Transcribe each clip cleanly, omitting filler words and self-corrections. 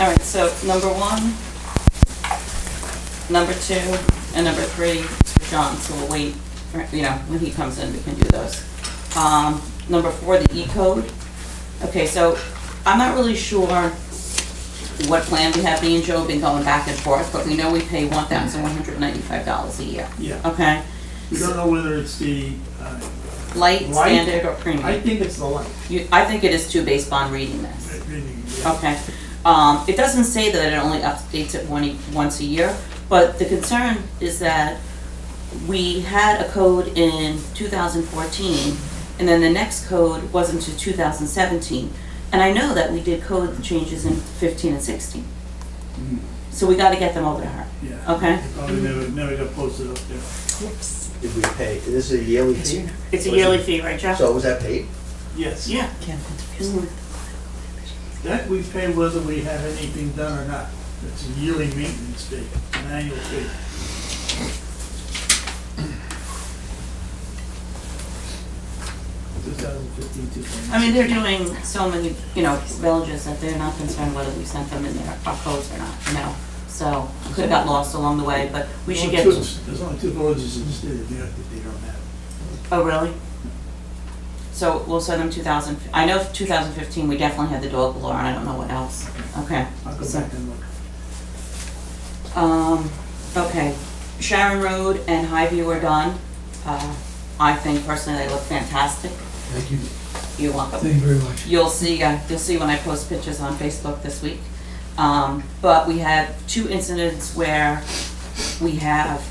right, so number 1, number 2, and number 3 for John, so we'll wait for, when he comes in, we can do those. Number 4, the E-code. Okay, so I'm not really sure what plan we have. Me and Joe have been going back and forth, but we know we pay $1,195 a year. Yeah. Okay? We don't know whether it's the, Light, Light? standard, or premium? I think it's the light. I think it is too, based on reading this. Yeah. Okay. It doesn't say that it only updates it once a year, but the concern is that we had a code in 2014, and then the next code wasn't until 2017. And I know that we did code changes in 15 and 16. Mhm. So we gotta get them over to her. Yeah. Okay? It probably never got posted up there. Did we pay, this is a yearly fee? It's a yearly fee, right, Jeff? So was that paid? Yes. Yeah. That we pay whether we have anything done or not. It's a yearly maintenance fee, an annual fee. 2015, 2016. I mean, they're doing so many, villages that they're not concerned whether we sent them in our codes or not, So, could have got lost along the way, but we should get. There's only 2 villages in the state of New York that they don't have. Oh, really? So we'll send them 2000, I know 2015, we definitely had the dog lore, and I don't know what else. Okay. I'll go So, back and look. Okay, Sharon Road and Highview are done. I think personally they look fantastic. Thank you. You're welcome. Thank you very much. You'll see when I post pictures on Facebook this week. But we had 2 incidents where we have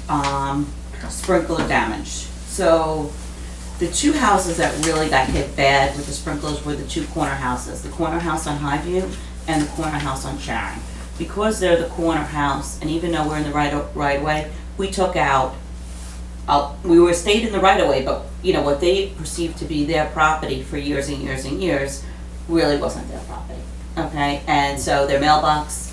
sprinkler damage. So the 2 houses that really got hit bad with the sprinklers were the 2 corner houses, the corner house on Highview and the corner house on Sharon. Because they're the corner house, and even though we're in the right of way, we took out, we were stayed in the right of way, but what they perceived to be their property for years and years and years really wasn't their property. Okay, and so their mailbox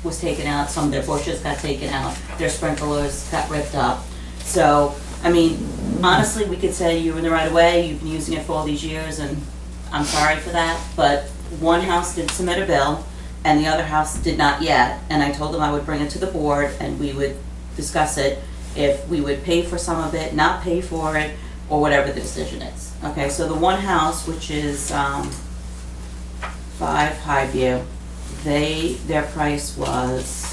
was taken out, some of their bushes got taken out, their sprinklers got ripped up. So, I mean, honestly, we could say you're in the right of way, you've been using it for all these years, and I'm sorry for that, but one house did submit a bill, and the other house did not yet, and I told them I would bring it to the board, and we would discuss it, if we would pay for some of it, not pay for it, or whatever the decision is. Okay, so the one house, which is 5 Highview, their price was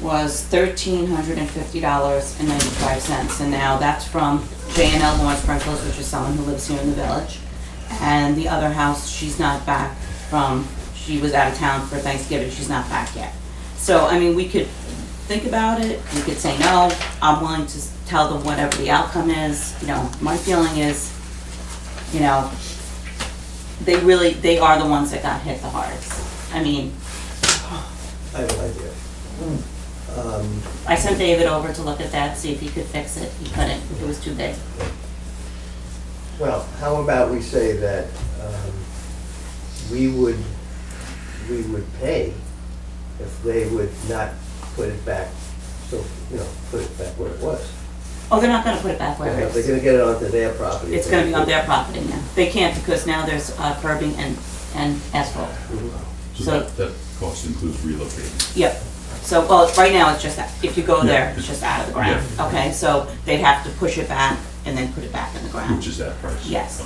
$1,350.95, and now that's from J&L Lawn Sprinklers, which is someone who lives here in the village. And the other house, she's not back from, she was out of town for Thanksgiving, she's not back yet. So, I mean, we could think about it, we could say no, I'm willing to tell them whatever the outcome is. My feeling is, they are the ones that got hit the hardest. I mean, I have an idea. I sent David over to look at that, see if he could fix it. He couldn't, it was too big. Well, how about we say that we would pay if they would not put it back, put it back where it was. Oh, they're not gonna put it back where it They're is. gonna get it onto their property. It's gonna be on their property now. They can't because now there's curbing and asphalt. Mhm. So- that cost includes relocating. Yep. So, well, right now, it's just, if you go there, it's just out of the ground. Yeah. Okay, so they'd have to push it back and then put it back in the ground. Which is that price? Yes.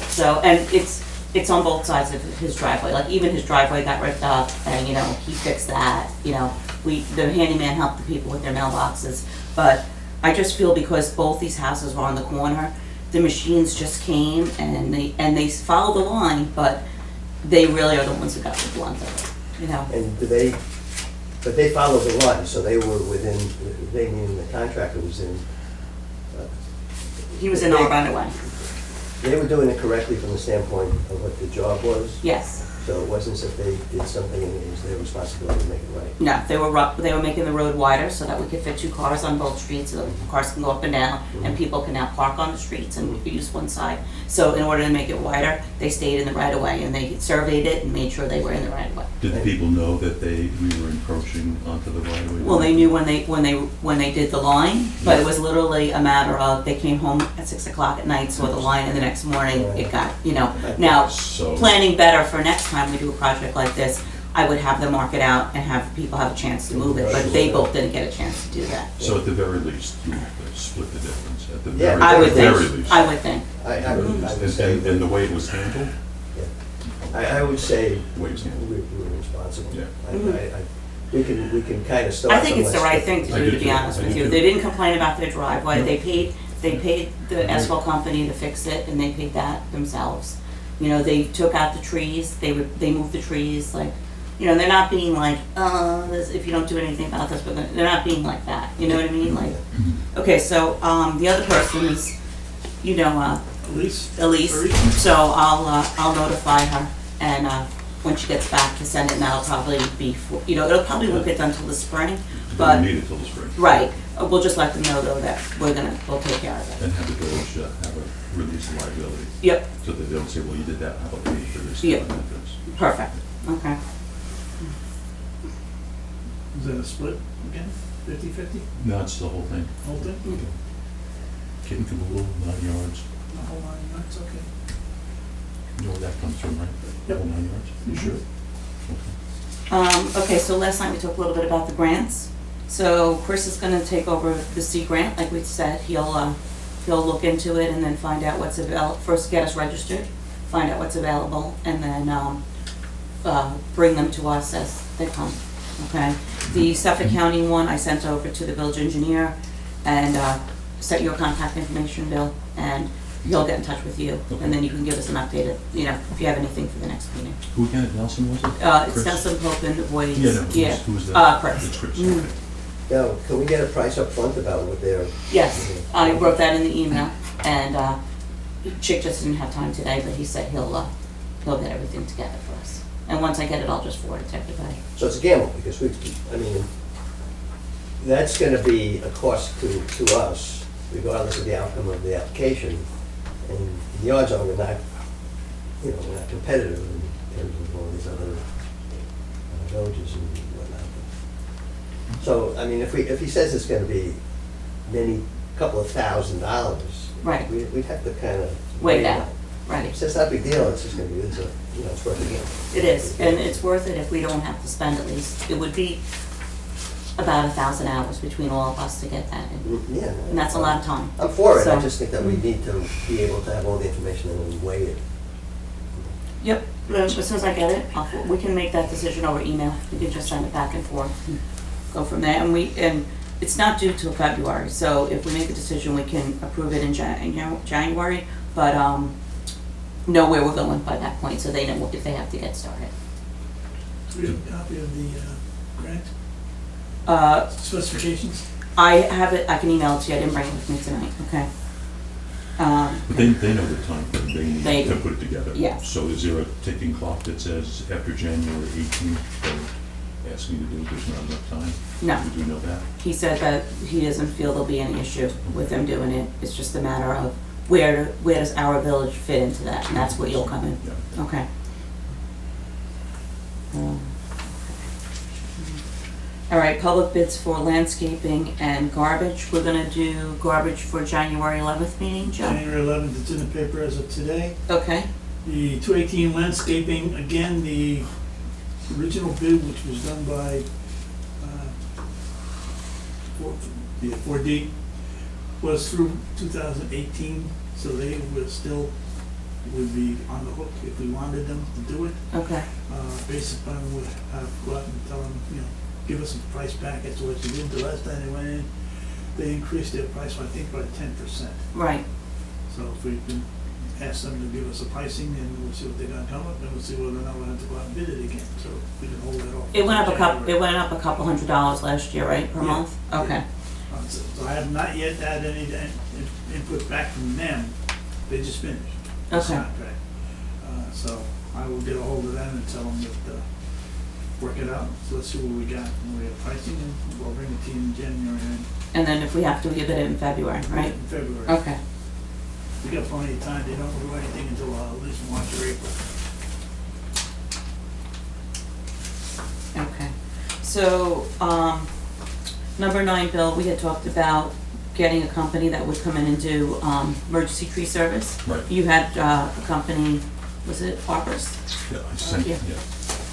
So, and it's on both sides of his driveway. Like, even his driveway got ripped up, and, he fixed that. The handyman helped the people with their mailboxes. But I just feel because both these houses were on the corner, the machines just came and they followed the line, but they really are the ones who got the blunt of it, And but they followed the line, so they were within, they mean the contractor was in. He was in our right away. They were doing it correctly from the standpoint of what the job was. Yes. So it wasn't as if they did something and it was their responsibility to make it right. No, they were making the road wider so that we could fit 2 cars on both streets, so cars can go up and down, and people can now park on the streets and use one side. So in order to make it wider, they stayed in the right of way, and they surveyed it and made sure they were in the right of way. Did the people know that we were encroaching onto the right of way? Well, they knew when they did the line, but it was literally a matter of, they came home at 6 o'clock at night, saw the line, and the next morning it got, Now, So- planning better for next time we do a project like this, I would have them mark it out and have people have a chance to move it, but they both didn't get a chance to do that. So at the very least, you have to split the difference, at the Yeah, I would very think, least. I would think. I would say, And the way it was handled, I would say the way it was handled. we were responsible. Yeah. We can kind of start. I think it's the right thing to I do, do to be too. honest I with do you. too. They didn't complain about their driveway, No. they paid the asphalt company to fix it, and they paid that themselves. They took out the trees, they moved the trees, like, they're not being like, if you don't do anything about this, they're not being like that, you know what I mean? Like, okay, so, the other person is, Elise? Elise, so I'll notify her, and, when she gets back to send it, and that'll probably be, it'll probably won't get done till the spring, but, We need it till the spring. right, we'll just let them know though that we'll take care of it. And have the village have a release of liability, Yep, so that they don't say, well, you did that, how about paying for this? Yeah. and this? perfect, okay. Is that a split again? 50/50? No, it's the whole thing. Whole thing? Kit and caboodle, 9 yards. The whole 9 yards, okay. You know where that comes from, right? The Yep. whole 9 yards? You sure? Okay, so last night we talked a little bit about the grants. So Chris is gonna take over the C grant, like we said, he'll look into it and then find out what's available, first get us registered, find out what's available, and then, bring them to us as they come, okay? The Suffolk County one, I sent over to the village engineer, and, set your contact information, Bill, and he'll get in touch with you, and then you can give us an updated, if you have anything for the next meeting. Who again, Nelson was it? It's Chris? Nelson Pope and Voice. Yeah, no, who's that? Chris. It's Chris, Mm. okay. Now, can we get a price up front about what they're? Yes, I wrote that in the email, and Chick just didn't have time today, but he said he'll get everything together for us. And once I get it, I'll just forward it to everybody. So it's a gamble, because that's gonna be a cost to us, regardless of the outcome of the application. And the odds are we're not competitive in terms of all these other villages and whatnot. So, if he says it's gonna be couple of $1,000s. Right. We'd have to kind of. Weigh that, If right. it's just not a big deal, it's just gonna be, it's worth a gamble. It is, and it's worth it if we don't have to spend at least, it would be about 1,000 hours between all of us to get that in. Yeah. And that's a lot of time. I'm for it, I So- just think that we need to be able to have all the information and then weigh it. Yep, as soon as I get it, we can make that decision over email. We can just send it back and forth and go from there. And it's not due till February, so if we make a decision, we can approve it in January, but know where we're going by that point, so they know if they have to get started. Do we have a copy of the grant specifications? I have it, I can email it to you, I didn't bring it with me tonight, okay? But they know the time frame they They need to do. put it together. Yeah. So is there a ticking clock that says after January 18th, they'll ask me to do it, there's not enough time? No. Would you know that? He said that he doesn't feel there'll be any issue with them doing it. It's just a matter of where does our village fit into that, and that's where you'll come in. Yeah. Okay. All right, public bids for landscaping and garbage. We're gonna do garbage for January 11th meeting, Joe? January 11th, it's in the paper as of today. Okay, The 218 landscaping, again, the original bid, which was done by 4D, was through 2018, so they would be on the hook if we wanted them to do it. okay, Based upon what I've go out and tell them, give us a price back as to what you did. The last time they went in, they increased their price, I think, by 10%. right. So if we can ask them to give us a pricing, and we'll see what they're gonna come up, and we'll see whether or not we'll have to go out and bid it again, so we can hold it off. It went up January. a couple $100 last year, right, per Yeah. month? Okay, So I have not yet had any input back from them, they just finished this Okay. contract. So I will get a hold of them and tell them that, work it out. So let's see what we got, and we have pricing, and we'll bring it to you in January And then if we have to, we bid it in February, and right? in February. Okay. We got plenty of time, they don't do anything until at least March or April. Okay. So, number 9, Bill, we had talked about getting a company that would come in and do, emergency tree service. Right. You had, a company, was it Arborist? Yeah, I sent, Yeah. yeah.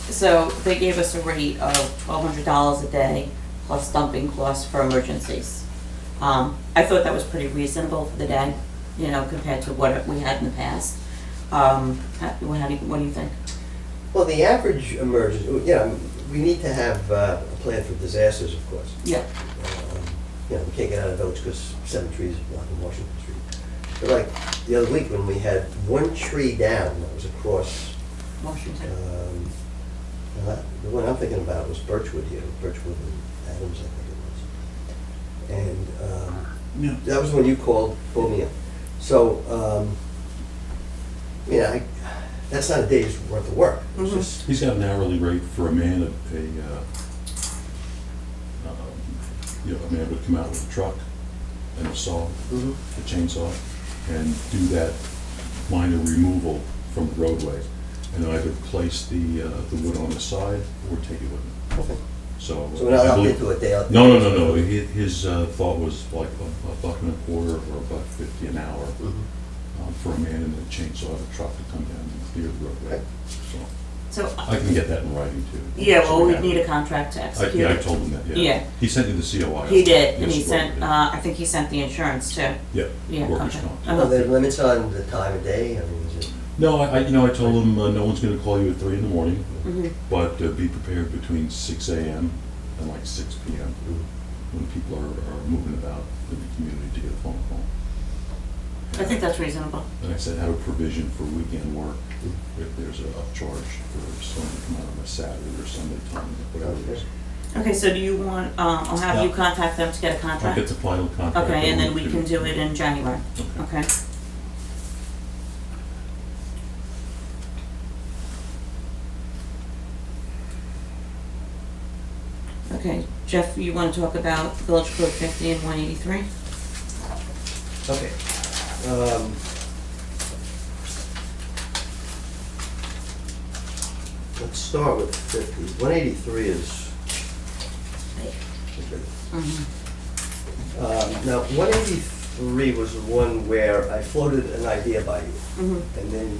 So they gave us a rate of $1,200 a day plus dumping costs for emergencies. I thought that was pretty reasonable for the day, you know, compared to what we had in the past. What do you think? Well, the average emergency, we need to have a plan for disasters, of course. Yeah. We can't get out of votes because 7 trees are blocking Washington Street. But like the other week when we had 1 tree down that was across, Washington. the one I'm thinking about was Birchwood here, Birchwood and Adams, I think it was. And Yeah. that was when you called me up. So, that's not a day's worth of work. It's Mhm. just, He's got an hourly rate for a man, a man would come out with a truck and a saw, Mhm. a chainsaw, and do that minor removal from the roadway, and either place the wood on the side or take it with him. Okay. So. So we're not I up believe- into a day. No. His thought was like $1.25 or $1.50 an hour Mhm. for a man in a chainsaw and a truck to come down and clear the roadway. Okay. So So, I can get that in writing too. yeah, well, So we have need a it. contract to I execute. I told him that, yeah. Yeah. He sent you the COI. He did, and he Yes, sent, well, I think he sent the insurance too. Yeah, Yeah, workers' okay. comp. Are there limits on the time of day? I mean, is it? No, I told him no one's gonna call you at 3 in the morning, Mhm. but be prepared between 6 AM and like 6 PM when people are moving about in the community to get a phone call. I think that's reasonable. And I said, have a provision for weekend work, if there's a upcharge for someone to come out on a Saturday or Sunday time, whatever it is. Okay, so do you want, I'll have you Yeah. contact them to get a I'll contract? get the final contract. Okay, and then over we to can you. do it in January, Okay. okay? Okay, Jeff, you want to talk about Village Code 50 and 183? Okay. Let's start with 50. 183 is big. Now, 183 was the one where I floated an idea by you. Mm-hmm. And then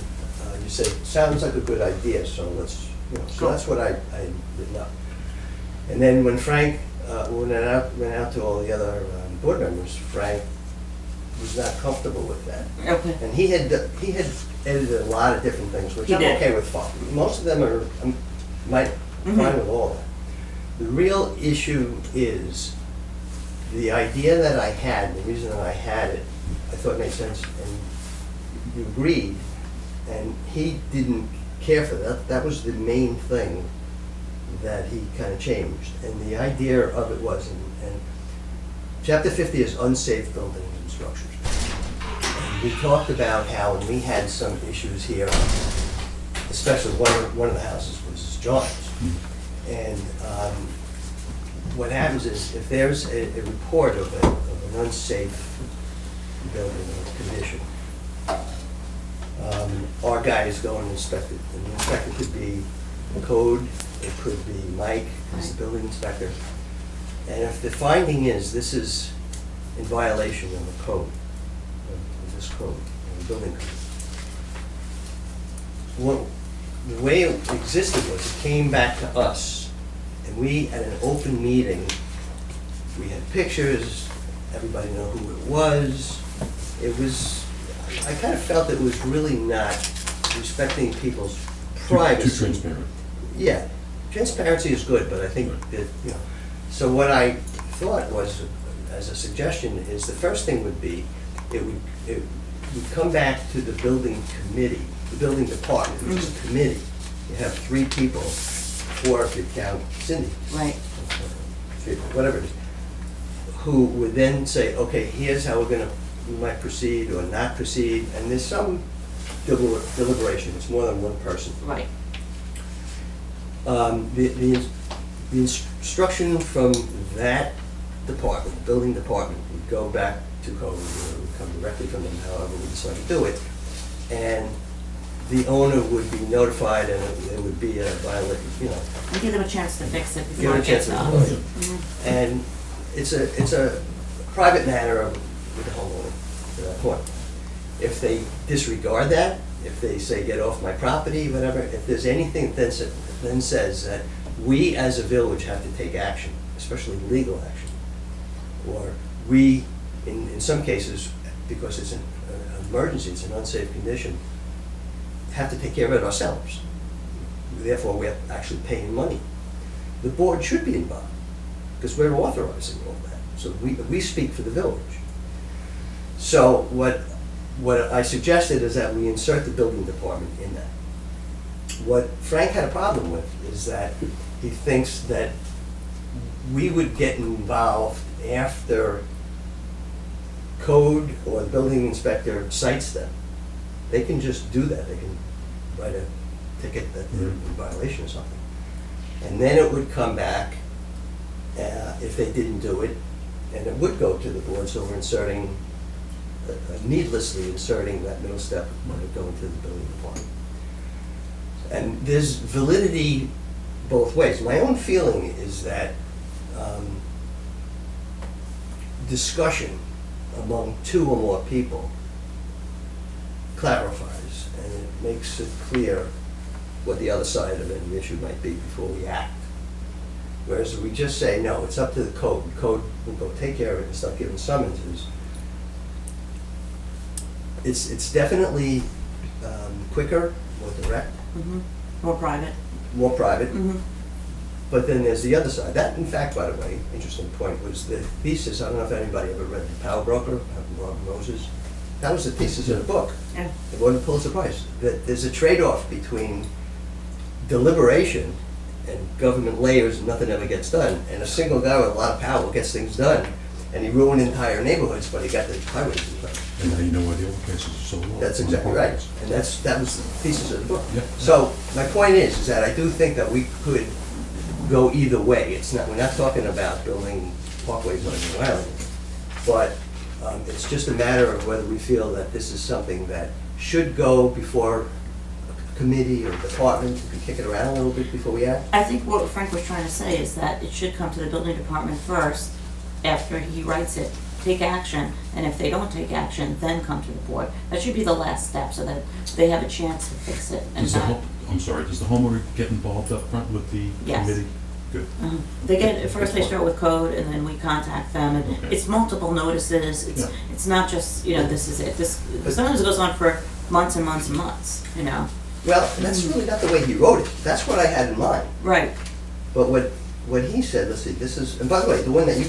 you said, sounds like a good idea, so let's, so Cool. that's what I written up. And then when Frank went out to all the other board members, Frank was not comfortable with that. Okay, And he had edited a lot of different things, which He I'm did. okay with. Most of them are, I'm fine with all of that. The real issue is the idea that I had, the reason that I had it, I thought made sense, and you agreed, and he didn't care for that. That was the main thing that he kind of changed. And the idea of it was, and Chapter 50 is unsafe buildings and structures. And we talked about how when we had some issues here, especially one of the houses was John's. And what happens is, if there's a report of an unsafe building or condition, our guys go and inspect it. And the inspector could be code, it could be Mike, who's the building inspector. And if the finding is this is in violation of the code, of this code, of the building code, the way it existed was it came back to us, and we, at an open meeting, we had pictures, everybody knew who it was. It was, I kind of felt it was really not respecting people's privacy. Too transparent. Yeah, transparency is good, but I think that, so what I thought was, as a suggestion, is the first thing would be, it would come back to the building committee, the building department, which is a committee. You have 3 people, 4 if you count Cindy, right. whatever it is, who would then say, okay, here's how we might proceed or not proceed, and there's some deliberation, it's more than one person. Right. The instruction from that department, building department, would go back to code, or it would come directly from them, however we decide to do it. And the owner would be notified, and it would be a violation, you know. And give them a chance to fix it Give before them it a chance gets to to avoid us. it. Mhm. And it's a private matter with the homeowner to that point. If they disregard that, if they say, get off my property, whatever, if there's anything that then says that we as a village have to take action, especially legal action, or we, in some cases, because it's an emergency, it's an unsafe condition, have to take care of it ourselves. Therefore, we're actually paying money. The board should be involved, because we're authorizing all that. So we speak for the village. So what I suggested is that we insert the building department in that. What Frank had a problem with is that he thinks that we would get involved after code or the building inspector cites them. They can just do that. They can write a ticket that they're in violation or something. And then it would come back if they didn't do it, and it would go to the board. So we're inserting, needlessly inserting that middle step when it go into the building department. And there's validity both ways. My own feeling is that discussion among two or more people clarifies, and it makes it clear what the other side of an issue might be before we act. Whereas if we just say, no, it's up to the code, code will go take care of it and start giving summonses, it's definitely quicker, more direct, Mhm. More private. more private. Mhm. But then there's the other side. That, in fact, by the way, interesting point, was the thesis. I don't know if anybody ever read The Power Broker, Rob Moses. That was the thesis of the book. Yeah. It won the Pulitzer Prize. That there's a trade-off between deliberation and government layers and nothing ever gets done, and a single guy with a lot of power gets things done, and he ruined entire neighborhoods, but he got the highways done. And now you know why the old cases are so low. That's exactly right, and that was the thesis of the book. Yeah. So my point is that I do think that we could go either way. It's not, we're not talking about building parkways on New Island, but it's just a matter of whether we feel that this is something that should go before a committee or department. We can kick it around a little bit before we act. I think what Frank was trying to say is that it should come to the building department first, after he writes it, take action, and if they don't take action, then come to the board. That should be the last step, so that they have a chance to fix it and Does the not. I'm sorry, does the homeowner get involved up front with the Yes. committee? Good. They get, first they start with code, and then we contact them, and Okay. it's multiple notices, Yeah. it's not just, this is it. Sometimes it goes on for months and months and months, Well, that's really not the way he wrote it. That's what I had in mind. Right, But what he said, let's see, this is, and by the way, the one that you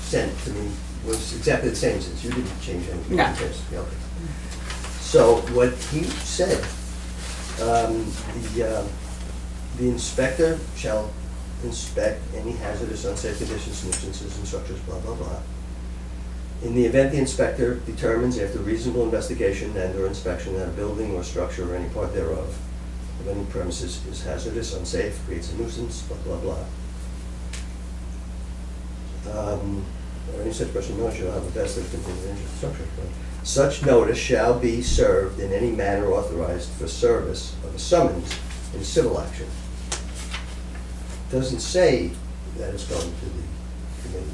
sent to me was exactly the same since you didn't change anything. No. Yeah, okay. So what he said, the inspector shall inspect any hazardous, unsafe conditions, nuisances, and structures, blah, blah, blah. In the event the inspector determines after reasonable investigation and/or inspection that a building or structure or any part thereof of any premises is hazardous, unsafe, creates a nuisance, blah, blah, blah. Or any such person knows shall have the best of continuing structure. Such notice shall be served in any manner authorized for service of a summons in civil action. Doesn't say that it's going to the committee.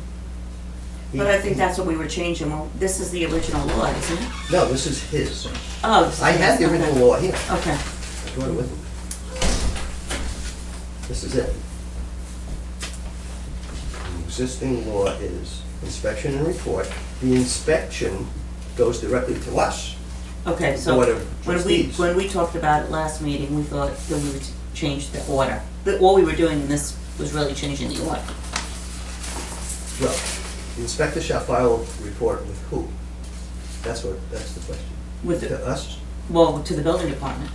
but I think that's what we were changing. Well, this is the original law, isn't it? No, this is his. Oh. this is- I had the okay. original law here. Okay, I brought it with me. This is it. The existing law is inspection and report. The inspection goes directly to us. okay, so Board of when Trustees. we talked about it last meeting, we thought that we would change the order. But all we were doing in this was really changing the order. Well, the inspector shall file a report with who? That's the question. With To us? Well, to the building department.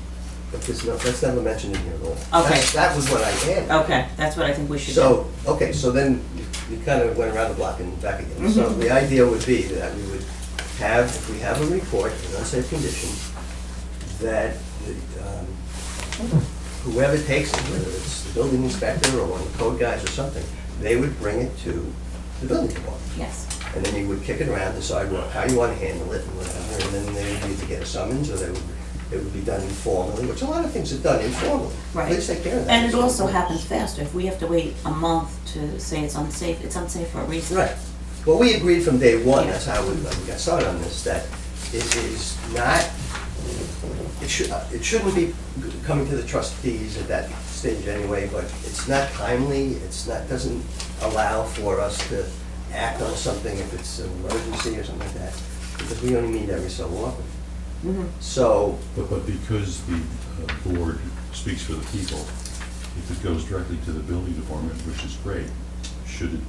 But that's never mentioned in here at all. Okay. That was what I added. Okay, that's what I think we should do. So, okay, so then you kind of went around the block and back again. So Mhm. the idea would be that we would have, if we have a report in unsafe condition, that whoever takes it, whether it's the building inspector or one of the code guys or something, they would bring it to the building department. Yes. And then you would kick it around, decide how you want to handle it and whatever, and then they would either get a summons or it would be done informally, which a lot of things are done informally. Right. Please take care of that. And it also happens faster. If we have to wait a month to say it's unsafe for a reason. Right. Well, we agreed from day one, Yeah. that's how we got started on this, that it is not, it shouldn't be coming to the trustees at that stage anyway, but it's not timely, doesn't allow for us to act on something if it's an emergency or something like that, because we only meet every so often. Mhm. So, But because the board speaks for the people, if it goes directly to the building department, which is great, should it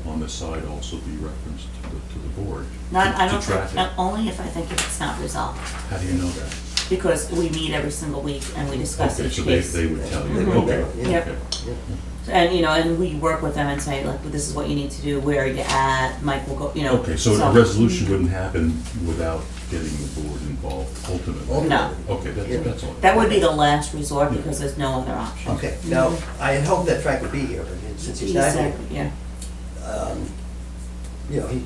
on the side also be referenced to the board? I to don't track think, it? only if I think if it's not resolved. How do you know that? Because we meet every single week and we discuss Okay, each so case. they would tell you, They would okay, know, yeah. Yep. okay. yeah. And, and we work with them and say, like, this is what you need to do, where are you at, Mike will go, Okay, so a resolution wouldn't happen without getting the board involved ultimately? No. Okay, Yeah. that's all. That would be the last resort because there's no other option. Okay, now, I had hoped that Frank would be here, but since he's not here, Exactly, yeah.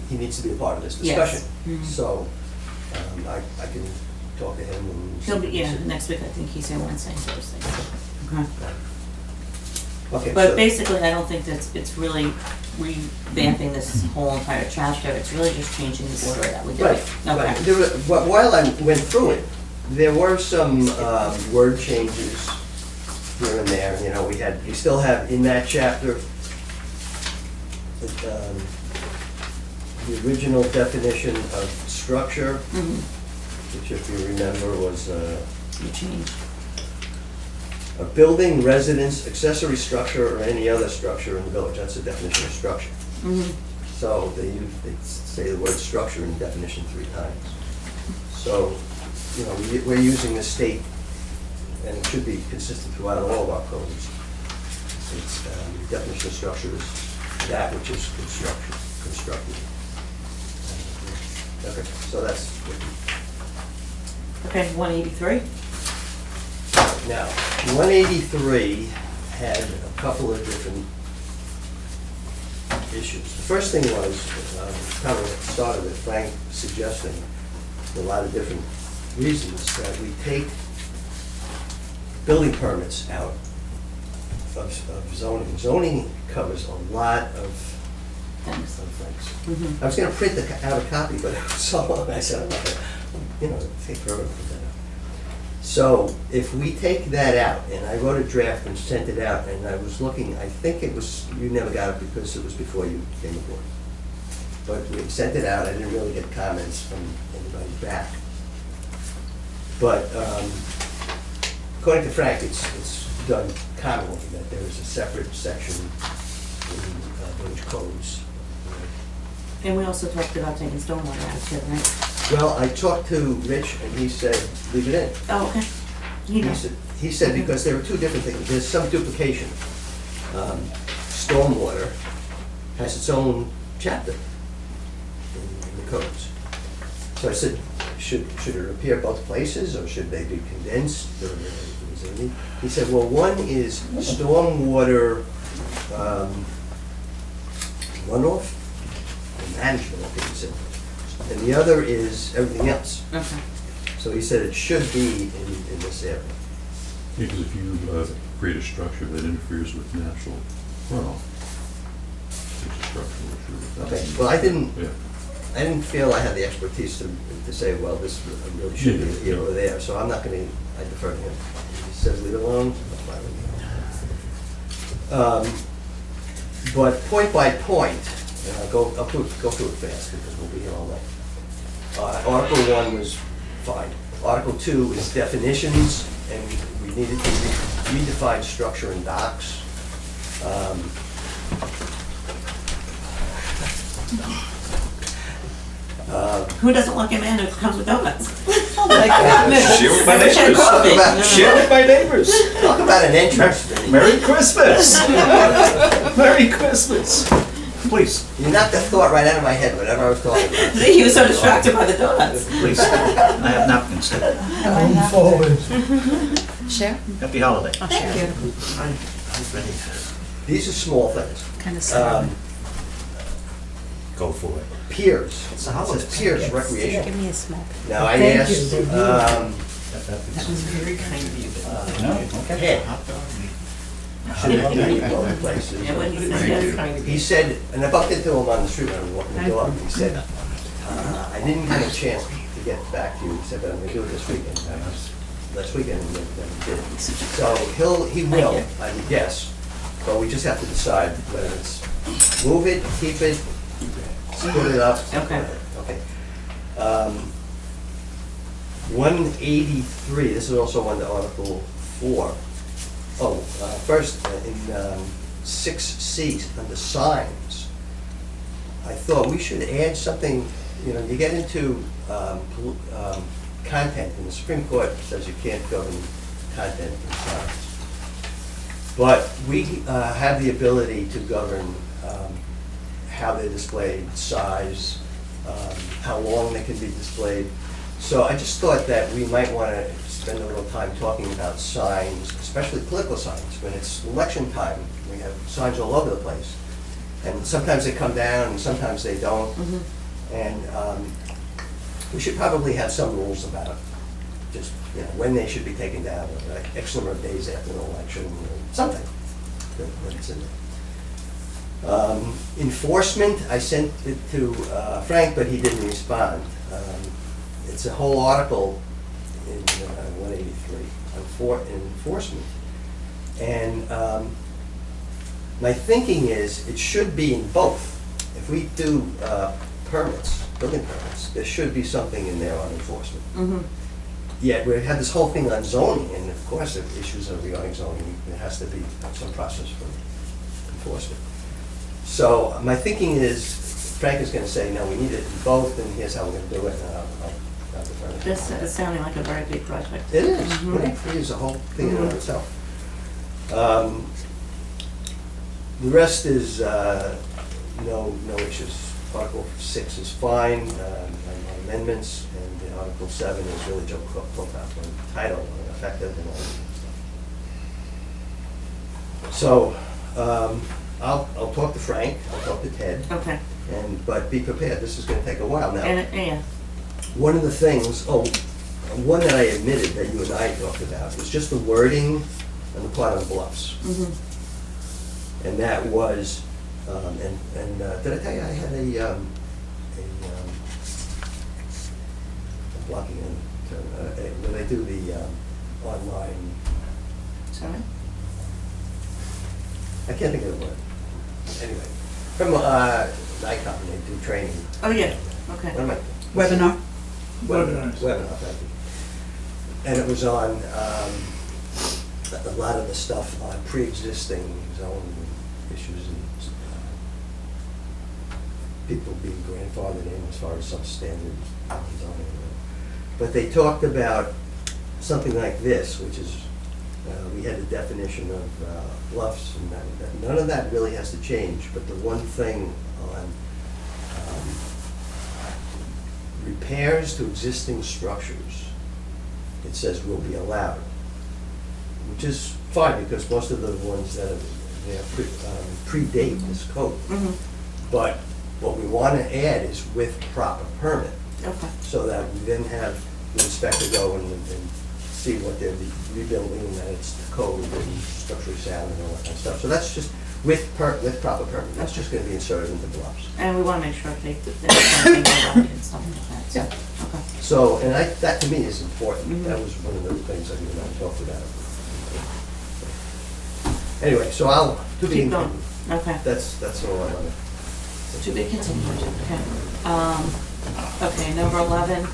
he needs to be a part of this Yes. discussion. Mhm. So, I can talk to him and. He'll be, next week I think he's here Wednesday and Thursday. Okay. Okay, But so- basically, I don't think it's really revamping this whole entire chapter, it's really just changing the order that we did Right, it. right. Okay. There were, while I went through it, there were some word changes here and there. We still have in that chapter, the original definition of structure, Mhm. which if you remember was You changed. a building, residence, accessory structure, or any other structure in the village. That's the definition of structure. Mhm. So they say the word structure in definition 3 times. So, we're using the state, and it should be consistent throughout all of our codes. It's, definition of structure is that which is constructed. Okay, so that's, Okay, 183? now, 183 had a couple of different issues. The first thing was, kind of started with Frank suggesting a lot of different reasons that we take building permits out of zoning. Zoning covers a lot of Thanks. things. Mhm. I was gonna print out a copy, but it was so long, I said, I'm not gonna, take forever to put that out. So if we take that out, and I wrote a draft and sent it out, and I was looking, I think it was, you never got it because it was before you came aboard. But we sent it out, I didn't really get comments from anybody back. But according to Frank, it's done commonly, that there is a separate section in village codes. And we also talked about taking stormwater out too, right? Well, I talked to Rich, and he said, leave it in. Oh, okay. You know. He said because there are 2 different things, there's some duplication. Stormwater has its own chapter in the codes. So I said, should it appear both places, or should they be condensed, or is there any? He said, well, one is stormwater runoff and management, I think he said. And the other is everything else. Okay. So he said it should be in this area. Because if you create a structure that interferes with natural runoff, it's a structural issue. Okay, well, I didn't Yeah. feel I had the expertise to say, well, this really should be here or there, so I'm not gonna, I defer to him. He says leave it alone, that's fine with me. But point by point, and I'll go through it fast because we'll be here all night. Article 1 was fine. Article 2 is definitions, and we needed to redefine structure and docks. Who doesn't want a man who comes with donuts? Oh my goodness. Share with my I wish I neighbors. could be. Talk about- Share with my neighbors. Talk about an entrance. Merry Christmas. Merry Christmas. Please, You knocked the thought right out of my head, whatever I was talking about. See, he was so distracted by the donuts. please. I have napkins too. Come forward. Share? Happy holiday. I'll share. These are small things. Kind of slow. Go for it. Piers. It's a It holiday. says Piers Recreation. Give me a small. Now, I Thank asked, you. That was very kind of you. No, okay. Ted, should it be both places? Yeah, what he Very said. kind of you. He said, and I bumped into him on the street when I was walking the dog, he said, I didn't have a chance to get back to you, he said, but I'm gonna do it this weekend. I was- Last weekend, and then he did. So he will, I would guess, but we just have to decide whether it's move it, keep it, split it up. Okay. Okay. 183, this is also under Article 4. Oh, first, in 6C, under signs, I thought we should add something, you know, you get into content, and the Supreme Court says you can't govern content in signs. But we have the ability to govern how they're displayed, size, how long they can be displayed. So I just thought that we might want to spend a little time talking about signs, especially political signs. When it's election time, we have signs all over the place. And sometimes they come down and sometimes they don't. And we should probably have some rules about just, you know, when they should be taken down, or like X number of days after an election, or something that's in there. Enforcement, I sent it to Frank, but he didn't respond. It's a whole article in 183 on enforcement. And my thinking is it should be in both. If we do permits, building permits, there should be something in there on enforcement. Yet we have this whole thing on zoning, and of course, if issues are regarding zoning, there has to be some process for enforcement. So my thinking is, Frank is gonna say, no, we need it in both, and here's how we're gonna do it, and I'll defer to This him. is sounding like a very big project. It is, Mhm. it is a whole thing in and of itself. The rest is, no issues. Article 6 is fine, amendments, and Article 7 is really Joe Poquott on title, and effective, and all that stuff. So, I'll talk to Frank, I'll talk to Ted, Okay. but be prepared, this is gonna take a while. Now, Yeah. one of the things, one that I admitted that you and I talked about was just the wording on the part of the bluffs. And that was, did I tell you I had a blocking in term, when they do the online, Sorry? I can't think of the word. Anyway, from NICOM, they do training. Oh, yeah, okay. What am I? Webinar? Webinars. Webinar, thank you. And it was on a lot of the stuff on pre-existing zone issues and people being grandfathered in as far as substandard zoning. But they talked about something like this, which is, we had a definition of bluffs, and none of that really has to change, but the one thing on repairs to existing structures, it says will be allowed, which is fine, because most of the ones that predate this code. But what we want to add is with proper permit, Okay. so that we then have the inspector go and see what they're rebuilding, and that it's the code and structurally sound and all that kind of stuff. So that's just with proper permit, that's just going to be inserted into bluffs. And we want to make sure they something about it and stuff like that, so, okay. So, and that to me is important. That was one of the things that we and I talked about. Anyway, so I'll, to be Keep going, okay. that's all I want to. To be continued, okay. Okay, number 11,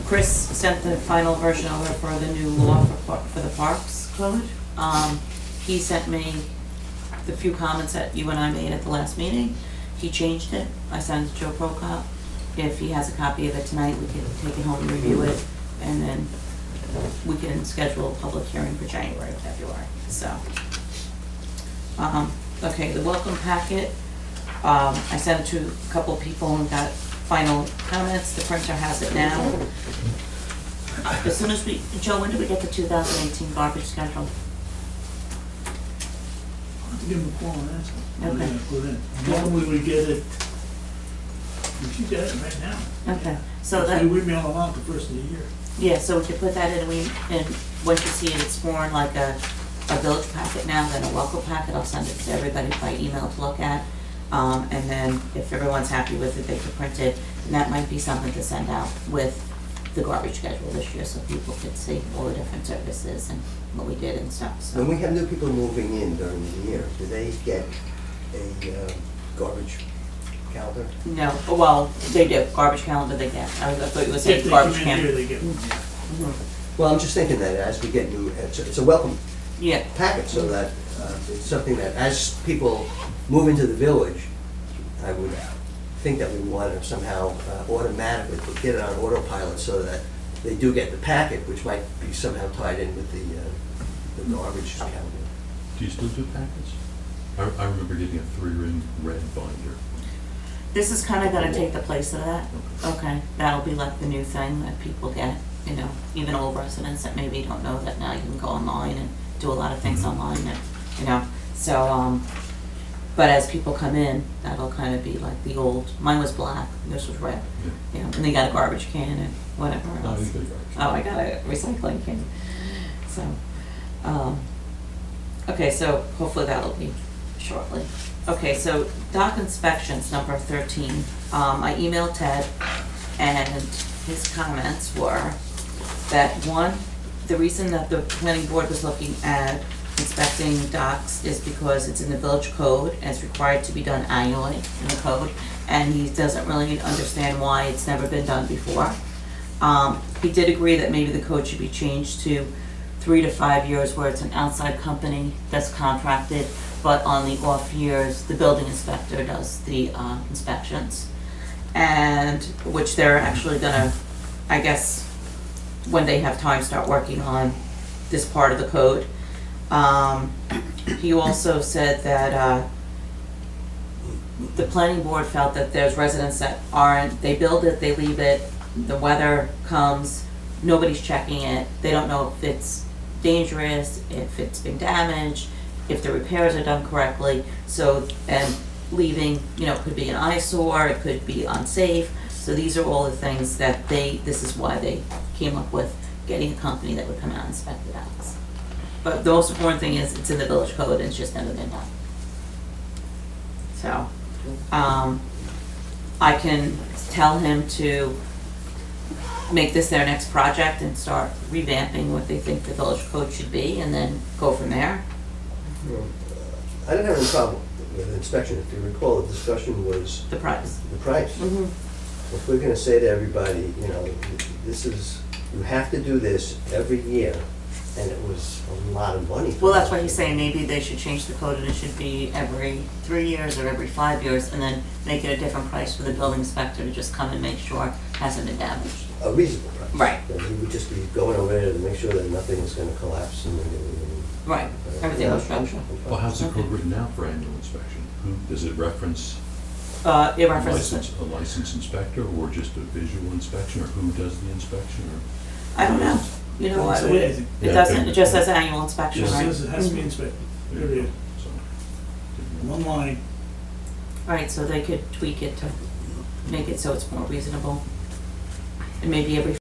Chris sent the final version over for the new law for the Parks Code. He sent me the few comments that you and I made at the last meeting. He changed it. I sent it to Joe Poquott. If he has a copy of it tonight, we can take it home and review it, and then we can schedule a public hearing for January or February, so. Okay, the welcome packet, I sent it to a couple of people and got final comments. The printer has it now. As soon as we, Joe, when do we get the 2018 garbage schedule? I'll have to give them a call and ask them. What Okay. they're gonna put in. Normally we get it, we should get it right now. Okay, so that, We mail them out the first of the year. yeah, so we could put that in, and once you see it, it's more in like a village packet now than a local packet. I'll send it to everybody by email to look at. And then if everyone's happy with it, they could print it. And that might be something to send out with the garbage schedule this year, so people could see all the different services and what we did and stuff, so. When we have new people moving in during the year, do they get a garbage calendar? No, well, they do, garbage calendar they get. I thought you were If saying they garbage come in here, can. they get one. Mhm. Well, I'm just thinking that as we get new, it's a welcome Yeah, packet, so that it's something that as people move into the village, I would think that we want to somehow automatically get it on autopilot so that they do get the packet, which might be somehow tied in with the garbage calendar. Do you still do packets? I remember getting a 3-ring red binder. This is kinda gonna take the place of that. Okay, that'll be like the new thing that people get, you know, even old residents that maybe don't know that now you can go online and do a lot of things Mhm. online, and, you know, so, but as people come in, that'll kind of be like the old, mine was black, this was red, Yeah. you know, and they got a garbage can and whatever No, else. you got garbage. oh, I got a recycling can. So, okay, so hopefully that'll be shortly. Okay, so dock inspections, number 13. I emailed Ted, and his comments were that, one, the reason that the planning board was looking at inspecting docks is because it's in the village code, and it's required to be done annually in the code, and he doesn't really understand why it's never been done before. He did agree that maybe the code should be changed to 3 to 5 years where it's an outside company that's contracted, but on the off years, the building inspector does the inspections. And, which they're actually gonna, I guess, when they have time, start working on this part of the code. He also said that, the planning board felt that there's residents that aren't, they build it, they leave it, the weather comes, nobody's checking it, they don't know if it's dangerous, if it's been damaged, if the repairs are done correctly, so, and leaving, you know, could be an eyesore, it could be unsafe, so these are all the things that this is why they came up with getting a company that would come out and inspect the docks. But the most important thing is, it's in the village code and it's just never been done. So, I can tell him to make this their next project and start revamping what they think the village code should be, and then go from there. I didn't have any problem with inspection. If you recall, the discussion was The price. the price. Mm-hmm. If we're gonna say to everybody, you know, this is, you have to do this every year, and it was a lot of money. for Well, that's us. why he's saying maybe they should change the code and it should be every 3 years or every 5 years, and then make it a different price for the building inspector to just come and make sure it hasn't been damaged. A reasonable price. Right. And he would just be going over there to make sure that nothing is gonna collapse and. Right, everything was structural. Well, how's the Okay. code written out for annual inspection? Who, does it reference It a references it. licensed inspector, or just a visual inspection, or who does the inspection, or? I don't know, you know what, Doesn't say anything. it Yeah, doesn't, okay. it just says annual inspection, Just right? says it has to be inspected, period. So, One line. Right, so they could tweak it to make it so it's more reasonable. And maybe every